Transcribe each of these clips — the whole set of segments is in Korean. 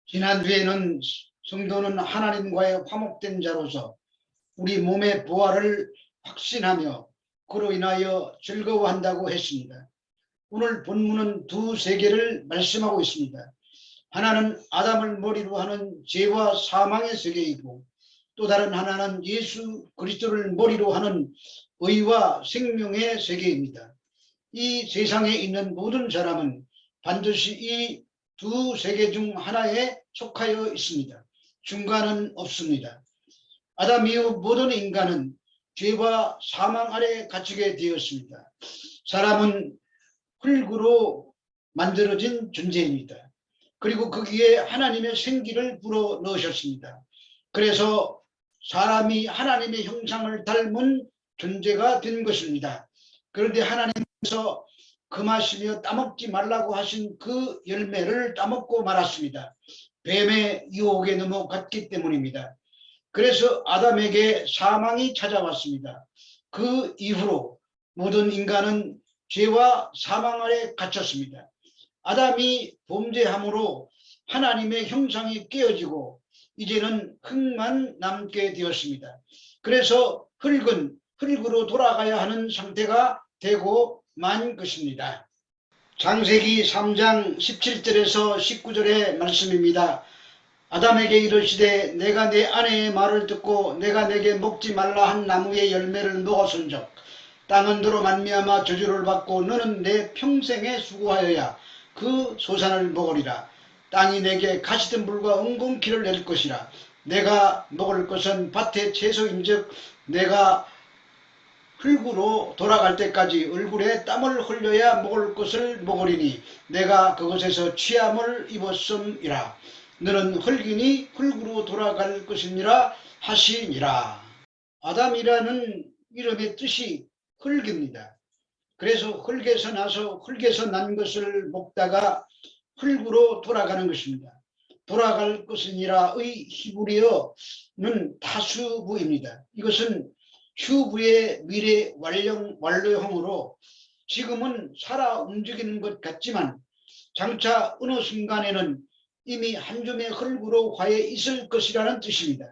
지난주에는 성도는 하나님과의 화목된 자로서 우리 몸의 부활을 확신하며 그로 인하여 즐거워한다고 했습니다. 오늘 본문은 두 세계를 말씀하고 있습니다. 하나는 아담을 머리로 하는 죄와 사망의 세계이고 또 다른 하나는 예수 그리스도를 머리로 하는 의와 생명의 세계입니다. 이 세상에 있는 모든 사람은 반드시 이 두 세계 중 하나에 속하여 있습니다. 중간은 없습니다. 아담 이후 모든 인간은 죄와 사망 아래 갇히게 되었습니다. 사람은 흙으로 만들어진 존재입니다. 그리고 거기에 하나님의 생기를 불어 넣으셨습니다. 그래서 사람이 하나님의 형상을 닮은 존재가 된 것입니다. 그런데 하나님께서 금하시며 따먹지 말라고 하신 그 열매를 따먹고 말았습니다. 뱀의 유혹에 넘어갔기 때문입니다. 그래서 아담에게 사망이 찾아왔습니다. 그 이후로 모든 인간은 죄와 사망 아래 갇혔습니다. 아담이 범죄함으로 하나님의 형상이 깨어지고 이제는 흙만 남게 되었습니다. 그래서 흙은 흙으로 돌아가야 하는 상태가 되고 만 것입니다. 창세기 3장 17절에서 19절의 말씀입니다. 아담에게 이르시되 내가 내 아내의 말을 듣고 내가 내게 먹지 말라 한 나무의 열매를 먹었은즉 땅은 너로 말미암아 저주를 받고 너는 내 평생에 수고하여야 그 소산을 먹으리라. 땅이 내게 가시덤불과 엉겅퀴를 낼 것이라. 내가 먹을 것은 밭의 채소인즉 내가 흙으로 돌아갈 때까지 얼굴에 땀을 흘려야 먹을 것을 먹으리니 내가 그것에서 취함을 입었음이라. 너는 흙이니 흙으로 돌아갈 것이니라 하시니라. 아담이라는 이름의 뜻이 흙입니다. 그래서 흙에서 나서 흙에서 난 것을 먹다가 흙으로 돌아가는 것입니다. 돌아갈 것이니라의 히브리어는 다수부입니다. 이것은 휴부의 미래 완료형으로 지금은 살아 움직이는 것 같지만 장차 어느 순간에는 이미 한 줌의 흙으로 화해 있을 것이라는 뜻입니다.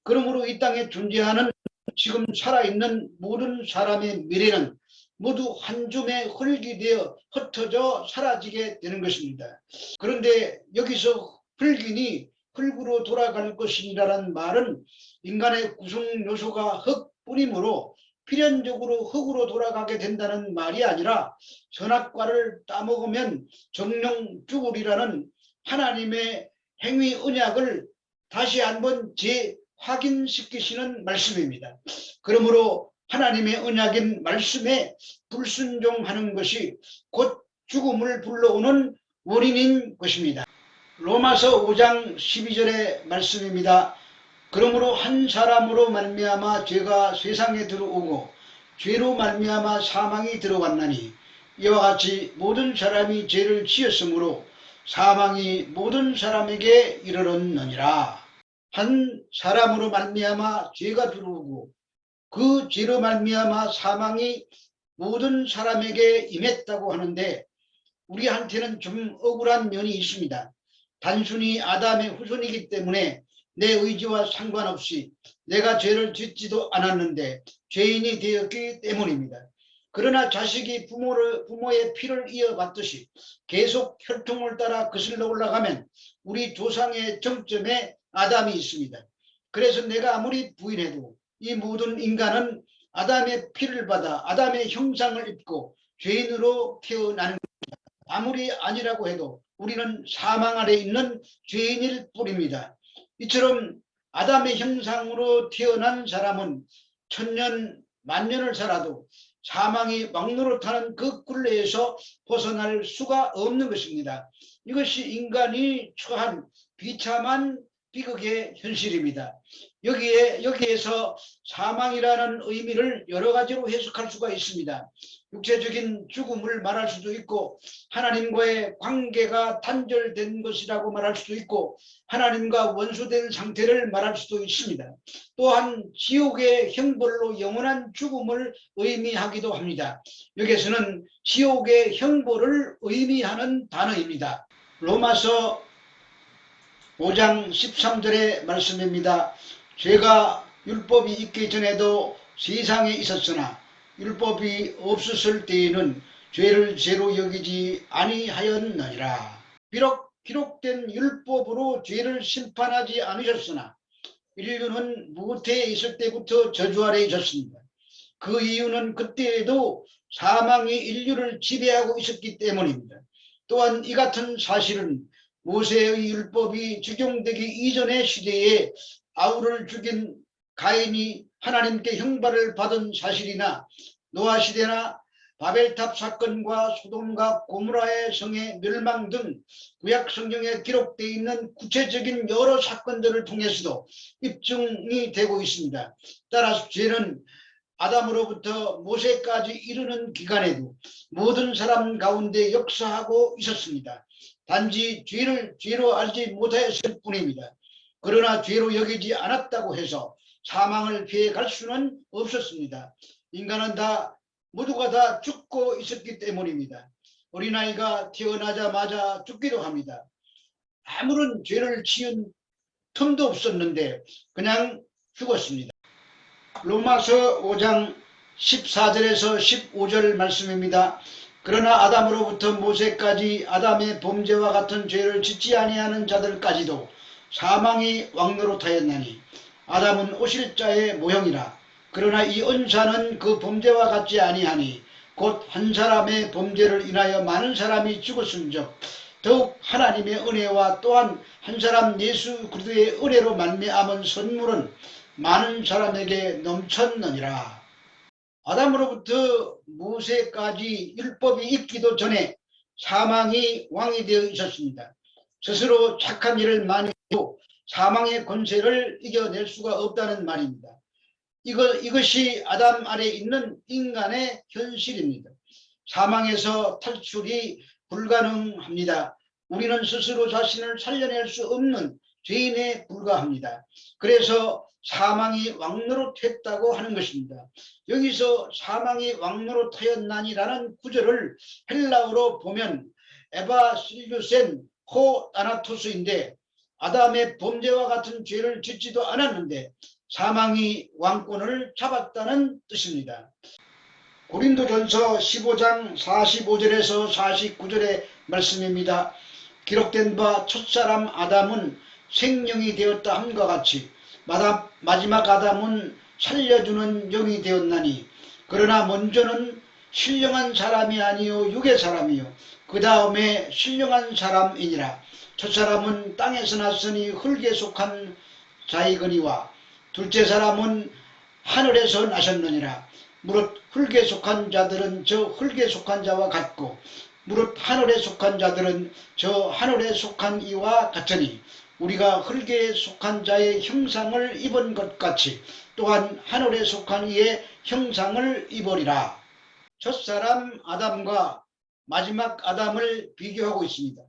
그러므로 이 땅에 존재하는 지금 살아있는 모든 사람의 미래는 모두 한 줌의 흙이 되어 흩어져 사라지게 되는 것입니다. 그런데 여기서 흙이니 흙으로 돌아갈 것이라는 말은 인간의 구성 요소가 흙뿐이므로 필연적으로 흙으로 돌아가게 된다는 말이 아니라 선악과를 따먹으면 정령 죽으리라는 하나님의 행위 언약을 다시 한번 재확인시키시는 말씀입니다. 그러므로 하나님의 언약인 말씀에 불순종하는 것이 곧 죽음을 불러오는 원인인 것입니다. 로마서 5장 12절의 말씀입니다. 그러므로 한 사람으로 말미암아 죄가 세상에 들어오고 죄로 말미암아 사망이 들어왔나니 이와 같이 모든 사람이 죄를 지었으므로 사망이 모든 사람에게 이르렀느니라. 한 사람으로 말미암아 죄가 들어오고 그 죄로 말미암아 사망이 모든 사람에게 임했다고 하는데 우리한테는 좀 억울한 면이 있습니다. 단순히 아담의 후손이기 때문에 내 의지와 상관없이 내가 죄를 짓지도 않았는데 죄인이 되었기 때문입니다. 그러나 자식이 부모의 피를 이어받듯이 계속 혈통을 따라 거슬러 올라가면 우리 조상의 정점에 아담이 있습니다. 그래서 내가 아무리 부인해도 이 모든 인간은 아담의 피를 받아 아담의 형상을 입고 죄인으로 태어나는 겁니다. 아무리 아니라고 해도 우리는 사망 아래 있는 죄인일 뿐입니다. 이처럼 아담의 형상으로 태어난 사람은 천년 만년을 살아도 사망이 막노릇하는 그 굴레에서 벗어날 수가 없는 것입니다. 이것이 인간이 처한 비참한 비극의 현실입니다. 여기에서 사망이라는 의미를 여러 가지로 해석할 수가 있습니다. 육체적인 죽음을 말할 수도 있고 하나님과의 관계가 단절된 것이라고 말할 수도 있고 하나님과 원수된 상태를 말할 수도 있습니다. 또한 지옥의 형벌로 영원한 죽음을 의미하기도 합니다. 여기에서는 지옥의 형벌을 의미하는 단어입니다. 로마서 5장 13절의 말씀입니다. 죄가 율법이 있기 전에도 세상에 있었으나 율법이 없었을 때에는 죄를 죄로 여기지 아니하였느니라. 비록 기록된 율법으로 죄를 심판하지 않으셨으나 인류는 무태에 있을 때부터 저주 아래 있었습니다. 그 이유는 그때에도 사망이 인류를 지배하고 있었기 때문입니다. 또한 이 같은 사실은 모세의 율법이 적용되기 이전의 시대에 아울을 죽인 가인이 하나님께 형벌을 받은 사실이나 노아 시대나 바벨탑 사건과 소돔과 고모라의 성의 멸망 등 구약 성경에 기록되어 있는 구체적인 여러 사건들을 통해서도 입증이 되고 있습니다. 따라서 죄는 아담으로부터 모세까지 이르는 기간에도 모든 사람 가운데 역사하고 있었습니다. 단지 죄를 죄로 알지 못하였을 뿐입니다. 그러나 죄로 여기지 않았다고 해서 사망을 피해갈 수는 없었습니다. 인간은 모두가 다 죽고 있었기 때문입니다. 어린아이가 태어나자마자 죽기도 합니다. 아무런 죄를 지은 틈도 없었는데 그냥 죽었습니다. 로마서 5장 14절에서 15절 말씀입니다. 그러나 아담으로부터 모세까지 아담의 범죄와 같은 죄를 짓지 아니하는 자들까지도 사망이 왕노릇하였나니 아담은 오실 자의 모형이라. 그러나 이 은사는 그 범죄와 같지 아니하니 곧 한 사람의 범죄를 인하여 많은 사람이 죽었음즉 더욱 하나님의 은혜와 또한 한 사람 예수 그리스도의 은혜로 말미암은 선물은 많은 사람에게 넘쳤느니라. 아담으로부터 모세까지 율법이 있기도 전에 사망이 왕이 되어 있었습니다. 스스로 착한 일을 많이 해도 사망의 권세를 이겨낼 수가 없다는 말입니다. 이것이 아담 아래 있는 인간의 현실입니다. 사망에서 탈출이 불가능합니다. 우리는 스스로 자신을 살려낼 수 없는 죄인에 불과합니다. 그래서 사망이 왕노릇했다고 하는 것입니다. 여기서 사망이 왕노릇하였나니라는 구절을 헬라어로 보면 에바실류센 호 아나토스인데 아담의 범죄와 같은 죄를 짓지도 않았는데 사망이 왕권을 잡았다는 뜻입니다. 고린도전서 15장 45절에서 49절의 말씀입니다. 기록된 바 첫사람 아담은 생명이 되었다 함과 같이 마지막 아담은 살려주는 영이 되었나니 그러나 먼저는 신령한 사람이 아니요 육의 사람이요 그 다음에 신령한 사람이니라. 첫사람은 땅에서 났으니 흙에 속한 자이거니와 둘째 사람은 하늘에서 나셨느니라. 무릇 흙에 속한 자들은 저 흙에 속한 자와 같고 무릇 하늘에 속한 자들은 저 하늘에 속한 이와 같으니 우리가 흙에 속한 자의 형상을 입은 것 같이 또한 하늘에 속한 이의 형상을 입으리라. 첫사람 아담과 마지막 아담을 비교하고 있습니다.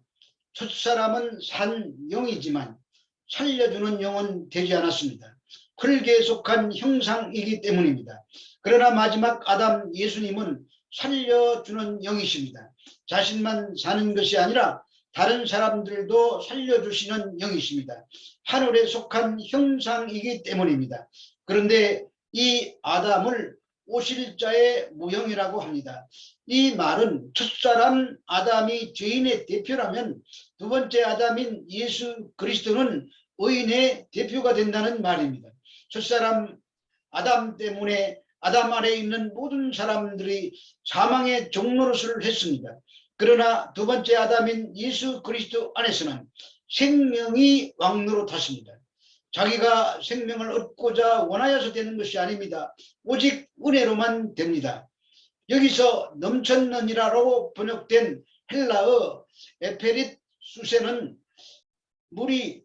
첫사람은 산 영이지만 살려주는 영은 되지 않았습니다. 흙에 속한 형상이기 때문입니다. 그러나 마지막 아담 예수님은 살려주는 영이십니다. 자신만 사는 것이 아니라 다른 사람들도 살려주시는 영이십니다. 하늘에 속한 형상이기 때문입니다. 그런데 이 아담을 오실 자의 모형이라고 합니다. 이 말은 첫사람 아담이 죄인의 대표라면 두 번째 아담인 예수 그리스도는 의인의 대표가 된다는 말입니다. 첫사람 아담 때문에 아담 아래에 있는 모든 사람들이 사망의 종노릇을 했습니다. 그러나 두 번째 아담인 예수 그리스도 안에서는 생명이 왕노릇하십니다. 자기가 생명을 얻고자 원하여서 되는 것이 아닙니다. 오직 은혜로만 됩니다. 여기서 넘쳤느니라로 번역된 헬라어 에페릿 수세는 물이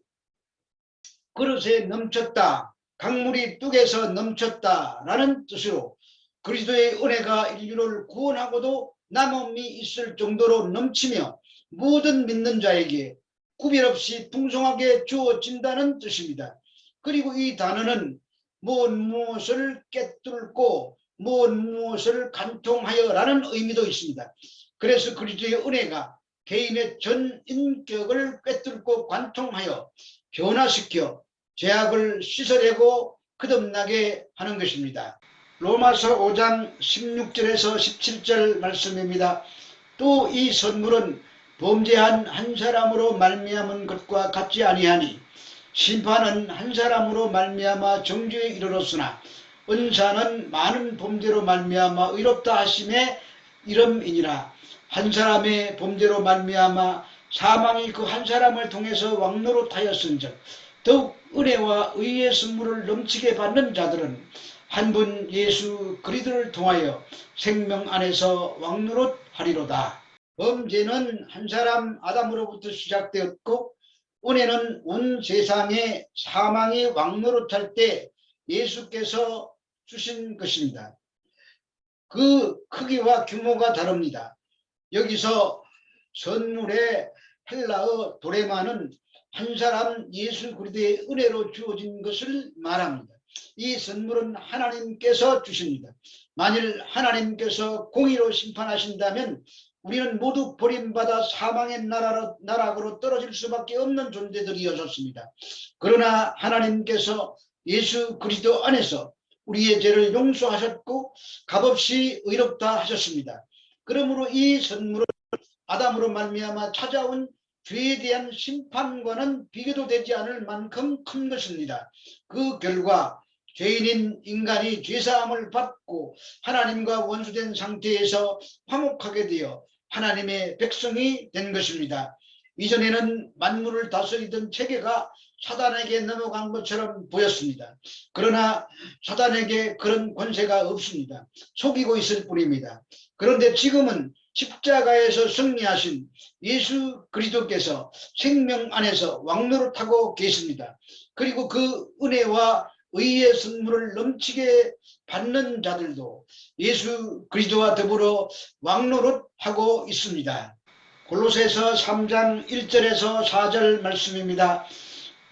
그릇에 넘쳤다, 강물이 뚝에서 넘쳤다라는 뜻으로 그리스도의 은혜가 인류를 구원하고도 남음이 있을 정도로 넘치며 모든 믿는 자에게 구별 없이 풍성하게 주어진다는 뜻입니다. 그리고 이 단어는 무엇을 꿰뚫고 무엇을 간통하여 라는 의미도 있습니다. 그래서 그리스도의 은혜가 개인의 전 인격을 꿰뚫고 관통하여 변화시켜 죄악을 씻어내고 거듭나게 하는 것입니다. 로마서 5장 16절에서 17절 말씀입니다. 또 이 선물은 범죄한 한 사람으로 말미암은 것과 같지 아니하니 심판은 한 사람으로 말미암아 정죄에 이르렀으나 은사는 많은 범죄로 말미암아 의롭다 하심에 이름이니라. 한 사람의 범죄로 말미암아 사망이 그 한 사람을 통해서 왕노릇하였은즉 더욱 은혜와 의의 선물을 넘치게 받는 자들은 한 분 예수 그리스도를 통하여 생명 안에서 왕노릇하리로다. 범죄는 한 사람 아담으로부터 시작되었고 은혜는 온 세상에 사망이 왕노릇할 때 예수께서 주신 것입니다. 그 크기와 규모가 다릅니다. 여기서 선물의 헬라어 도레마는 한 사람 예수 그리스도의 은혜로 주어진 것을 말합니다. 이 선물은 하나님께서 주십니다. 만일 하나님께서 공의로 심판하신다면 우리는 모두 버림받아 사망의 나락으로 떨어질 수밖에 없는 존재들이었습니다. 그러나 하나님께서 예수 그리스도 안에서 우리의 죄를 용서하셨고 값없이 의롭다 하셨습니다. 그러므로 이 선물은 아담으로 말미암아 찾아온 죄에 대한 심판과는 비교도 되지 않을 만큼 큰 것입니다. 그 결과 죄인인 인간이 죄사함을 받고 하나님과 원수된 상태에서 화목하게 되어 하나님의 백성이 된 것입니다. 이전에는 만물을 다스리던 체계가 사단에게 넘어간 것처럼 보였습니다. 그러나 사단에게 그런 권세가 없습니다. 속이고 있을 뿐입니다. 그런데 지금은 십자가에서 승리하신 예수 그리스도께서 생명 안에서 왕노릇하고 계십니다. 그리고 그 은혜와 의의 선물을 넘치게 받는 자들도 예수 그리스도와 더불어 왕노릇하고 있습니다. 골로새서 3장 1절에서 4절 말씀입니다.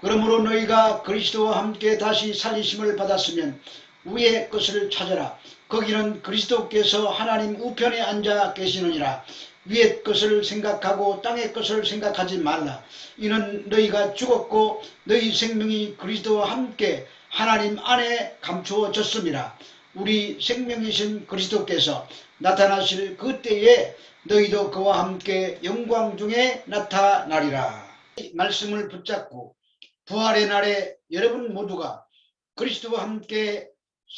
그러므로 너희가 그리스도와 함께 다시 살리심을 받았으면 위의 것을 찾아라. 거기는 그리스도께서 하나님 우편에 앉아 계시느니라. 위의 것을 생각하고 땅의 것을 생각하지 말라. 이는 너희가 죽었고 너희 생명이 그리스도와 함께 하나님 안에 감추어졌음이라. 우리 생명이신 그리스도께서 나타나실 그때에 너희도 그와 함께 영광 중에 나타나리라. 이 말씀을 붙잡고 부활의 날에 여러분 모두가 그리스도와 함께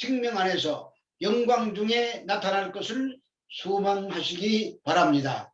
생명 안에서 영광 중에 나타날 것을 소망하시기 바랍니다.